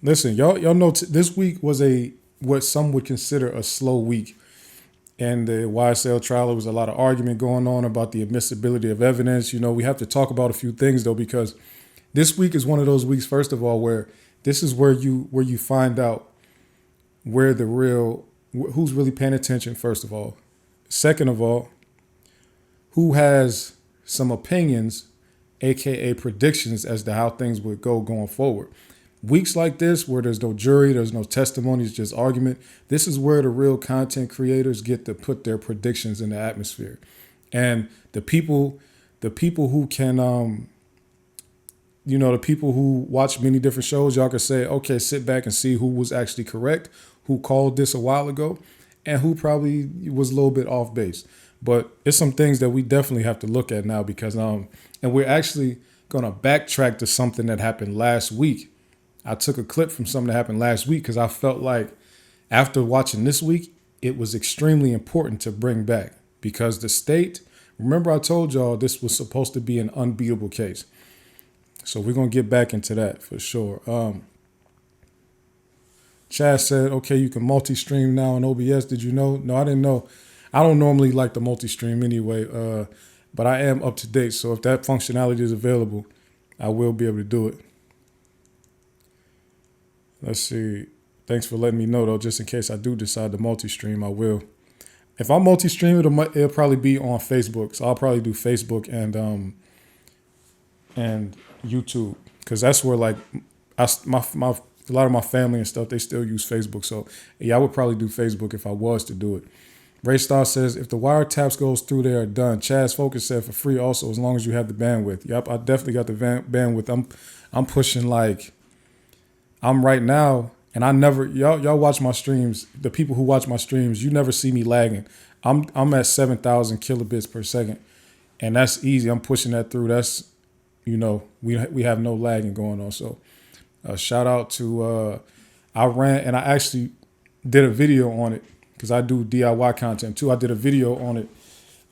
Listen, y'all know this week was what some would consider a slow week. And the YSL trial, there was a lot of argument going on about the admissibility of evidence. We have to talk about a few things though, because this week is one of those weeks, first of all, where this is where you find out where the real who's really paying attention, first of all. Second of all, who has some opinions, aka predictions, as to how things would go going forward. Weeks like this, where there's no jury, there's no testimony, it's just argument, this is where the real content creators get to put their predictions in the atmosphere. And the people who can the people who watch many different shows, y'all can say, okay, sit back and see who was actually correct, who called this a while ago, and who probably was a little bit off base. But it's some things that we definitely have to look at now because and we're actually gonna backtrack to something that happened last week. I took a clip from something that happened last week because I felt like after watching this week, it was extremely important to bring back because the state, remember I told y'all this was supposed to be an unbeatable case. So we're going to get back into that for sure. Chad said, okay, you can multi-stream now on OBS. Did you know? No, I didn't know. I don't normally like the multi-stream anyway, but I am up to date. So if that functionality is available, I will be able to do it. Let's see. Thanks for letting me know, though, just in case I do decide to multi-stream, I will. If I multi-stream, it'll probably be on Facebook. So I'll probably do Facebook and YouTube, because that's where like a lot of my family and stuff, they still use Facebook. So yeah, I would probably do Facebook if I was to do it. Ray Star says, if the wiretaps goes through, they are done. Chaz Focus said for free also, as long as you have the bandwidth. Yep, I definitely got the bandwidth. I'm pushing like, I'm right now, and I never, y'all watch my streams. The people who watch my streams, you never see me lagging. I'm at 7,000 kilobits per second, and that's easy. I'm pushing that through. That's, we have no lagging going on. So shout out to, I ran, and I actually did a video on it because I do DIY content too. I did a video on it,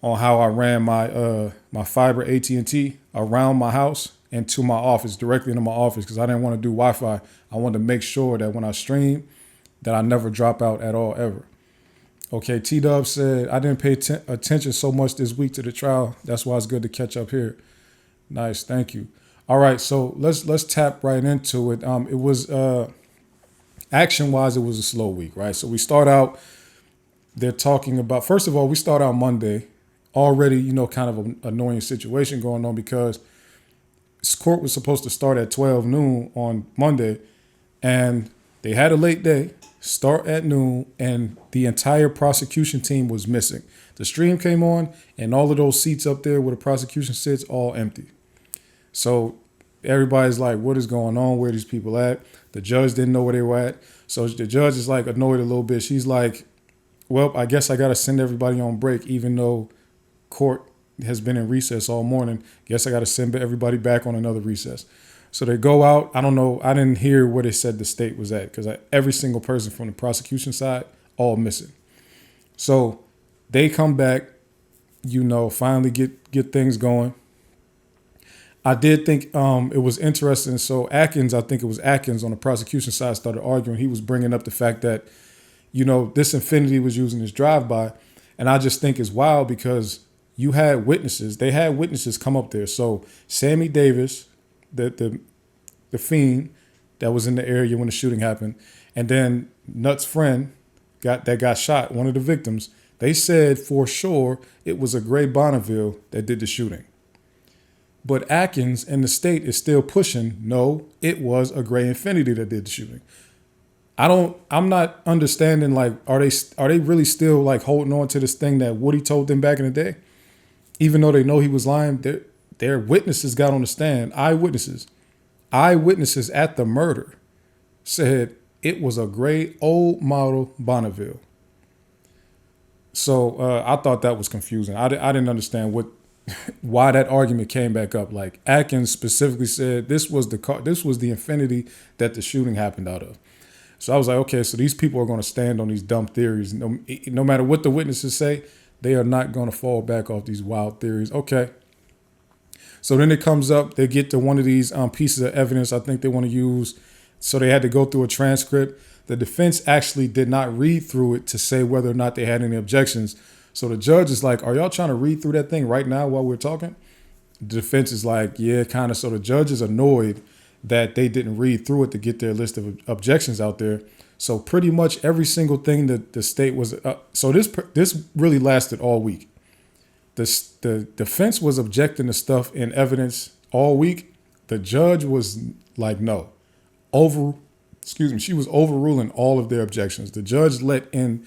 on how I ran my fiber AT&T around my house and to my office, directly into my office, because I didn't want to do Wi-Fi. I wanted to make sure that when I stream, that I never drop out at all, ever. Okay, T-Dub said, I didn't pay attention so much this week to the trial. That's why it's good to catch up here. Nice, thank you. All right, so let's tap right into it. It was action-wise, it was a slow week, right? So we start out, they're talking about, first of all, we start out Monday, already, kind of an annoying situation going on because this court was supposed to start at 12 noon on Monday, and they had a late day, start at noon, and the entire prosecution team was missing. The stream came on, and all of those seats up there where the prosecution sits, all empty. So everybody's like, what is going on? Where are these people at? The judge didn't know where they were at. So the judge is like annoyed a little bit. She's like, well, I guess I got to send everybody on break, even though court has been in recess all morning. Guess I got to send everybody back on another recess. So they go out. I don't know. I didn't hear where they said the state was at because every single person from the prosecution side, all missing. So they come back, finally get things going. I did think it was interesting. So Atkins, I think it was Atkins on the prosecution side, started arguing. He was bringing up the fact that, this Infinity was using this drive-by. And I just think it's wild because you had witnesses. They had witnesses come up there. So Sammy Davis, the fiend that was in the area when the shooting happened, and then Nuts' friend got shot, one of the victims, they said for sure it was a gray Bonneville that did the shooting. But Atkins and the state is still pushing, no, it was a gray Infinity that did the shooting. I'm not understanding, like, are they really still like holding on to this thing that Woody told them back in the day? Even though they know he was lying, their witnesses got on the stand, eyewitnesses at the murder said it was a gray old model Bonneville. So I thought that was confusing. I didn't understand why that argument came back up. Like Atkins specifically said this was the Infinity that the shooting happened out of. So I was like, okay, so these people are going to stand on these dumb theories. No matter what the witnesses say, they are not going to fall back off these wild theories. Okay. So then it comes up, they get to one of these pieces of evidence. I think they want to use So they had to go through a transcript. The defense actually did not read through it to say whether or not they had any objections. So the judge is like, are y'all trying to read through that thing right now while we're talking? The defense is like, yeah, kind of. So the judge is annoyed that they didn't read through it to get their list of objections out there. So pretty much every single thing that the state was, so this really lasted all week. The defense was objecting to stuff in evidence all week. The judge was like, no, she was overruling all of their objections. The judge let in,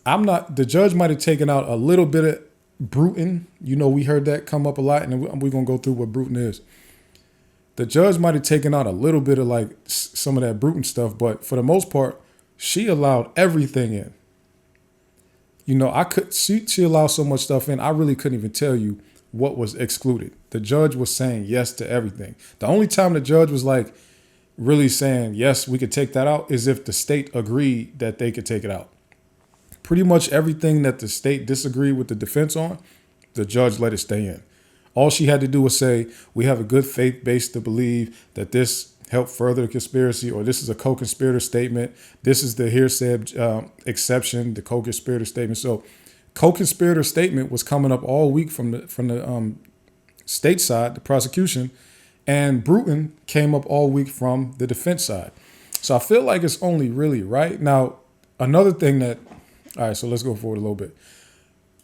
the judge might have taken out a little bit of Bruton. You know, we heard that come up a lot, and we're going to go through what Bruton is. The judge might have taken out a little bit of like some of that Bruton stuff, but for the most part, she allowed everything in. You know, she allowed so much stuff in, I really couldn't even tell you what was excluded. The judge was saying yes to everything. The only time the judge was like really saying, yes, we could take that out is if the state agreed that they could take it out. Pretty much everything that the state disagreed with the defense on, the judge let it stay in. All she had to do was say, we have a good faith base to believe that this helped further the conspiracy, or this is a co-conspirator statement. This is the hearsay exception, the co-conspirator statement. So co-conspirator statement was coming up all week from the state side, the prosecution, and Bruton came up all week from the defense side. So I feel like it's only really right. Now, another thing that, all right, so let's go forward a little bit.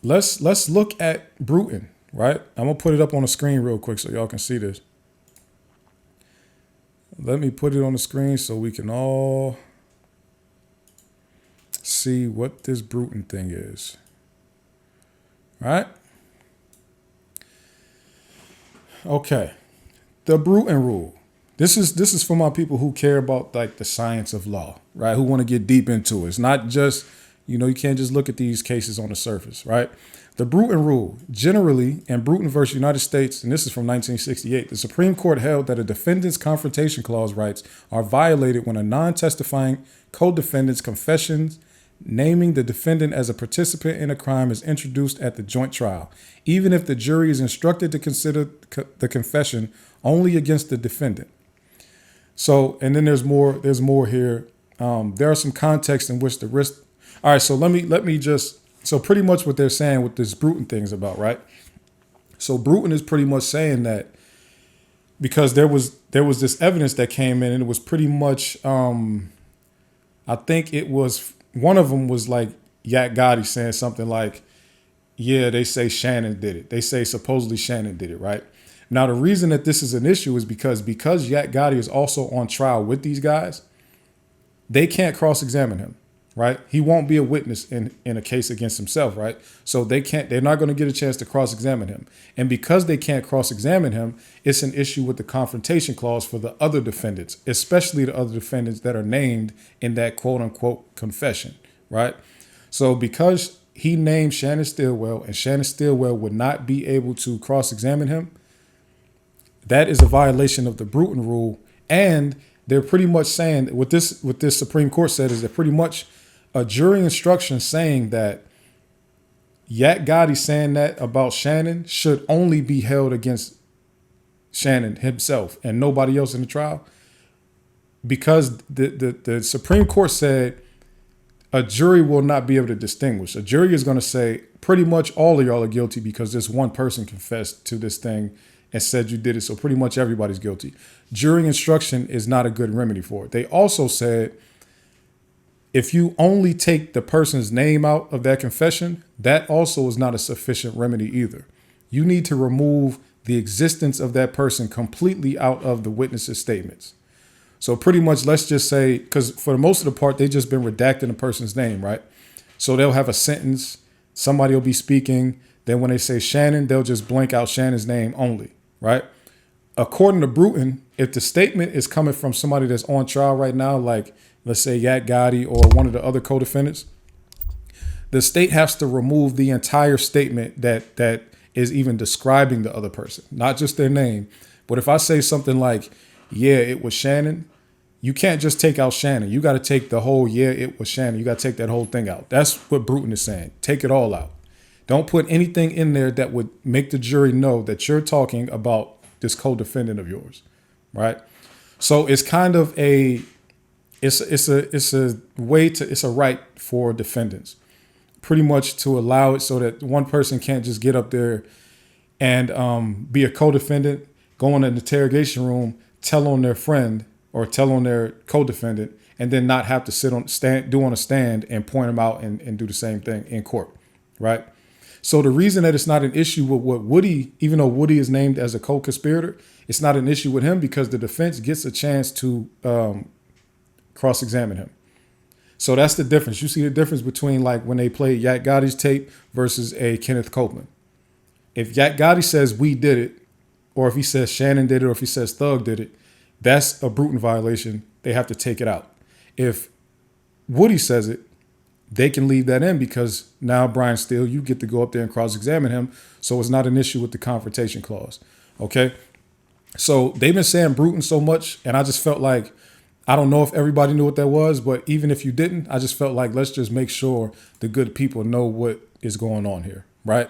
Let's look at Bruton, right? I'm going to put it up on the screen real quick so y'all can see this. Let me put it on the screen so we can all see what this Bruton thing is. All right? Okay. The Bruton rule. This is for my people who care about like the science of law, right? Who want to get deep into it. It's not just, you know, you can't just look at these cases on the surface, right? The Bruton rule, generally, in Bruton versus United States, and this is from 1968, the Supreme Court held that a defendant's confrontation clause rights are violated when a non-testifying co-defendant's confessions naming the defendant as a participant in a crime is introduced at the joint trial, even if the jury is instructed to consider the confession only against the defendant. So, and then there's more here. There are some contexts in which the risk. All right, so let me just. So pretty much what they're saying with this Bruton thing is about, right? So Bruton is pretty much saying that because there was this evidence that came in, and it was pretty much, I think it was, one of them was like Yak Gotti saying something like, yeah, they say Shannon did it. They say supposedly Shannon did it, right? Now, the reason that this is an issue is because Yak Gotti is also on trial with these guys, they can't cross-examine him. Right? He won't be a witness in a case against himself, right? So they're not going to get a chance to cross-examine him. And because they can't cross-examine him, it's an issue with the confrontation clause for the other defendants, especially the other defendants that are named in that quote unquote confession, right? So because he named Shannon Stillwell and Shannon Stillwell would not be able to cross-examine him, that is a violation of the Bruton rule. And they're pretty much saying what this Supreme Court said is that pretty much a jury instruction saying that Yak Gotti saying that about Shannon should only be held against Shannon himself and nobody else in the trial, because the Supreme Court said a jury will not be able to distinguish. A jury is going to say pretty much all of y'all are guilty because this one person confessed to this thing and said you did it, so pretty much everybody's guilty. Jury instruction is not a good remedy for it. They also said if you only take the person's name out of that confession, that also is not a sufficient remedy either. You need to remove the existence of that person completely out of the witness's statements. So pretty much, let's just say, because for most of the part, they've just been redacting the person's name, right? So they'll have a sentence, somebody will be speaking, then when they say Shannon, they'll just blank out Shannon's name only, right? According to Bruton, if the statement is coming from somebody that's on trial right now, like let's say Yak Gotti or one of the other co-defendants, the state has to remove the entire statement that is even describing the other person, not just their name. But if I say something like, yeah, it was Shannon, you can't just take out Shannon. You got to take the whole, yeah, it was Shannon. You got to take that whole thing out. That's what Bruton is saying. Take it all out. Don't put anything in there that would make the jury know that you're talking about this co-defendant of yours, right? So it's kind of it's a right for defendants, pretty much to allow it so that one person can't just get up there and be a co-defendant, go in an interrogation room, tell on their friend or tell on their co-defendant, and then not have to do on a stand and point them out and do the same thing in court, right? So the reason that it's not an issue with what Woody, even though Woody is named as a co-conspirator, it's not an issue with him because the defense gets a chance to cross-examine him. So that's the difference. You see the difference between like when they played Yak Gotti's tape versus a Kenneth Copeland. If Yak Gotti says we did it, or if he says Shannon did it, or if he says Thug did it, that's a Bruton violation. They have to take it out. If Woody says it, they can leave that in because now Brian Steele, you get to go up there and cross-examine him. So it's not an issue with the confrontation clause. Okay. So they've been saying Bruton so much, and I just felt like, I don't know if everybody knew what that was, but even if you didn't, I just felt like let's just make sure the good people know what is going on here, right?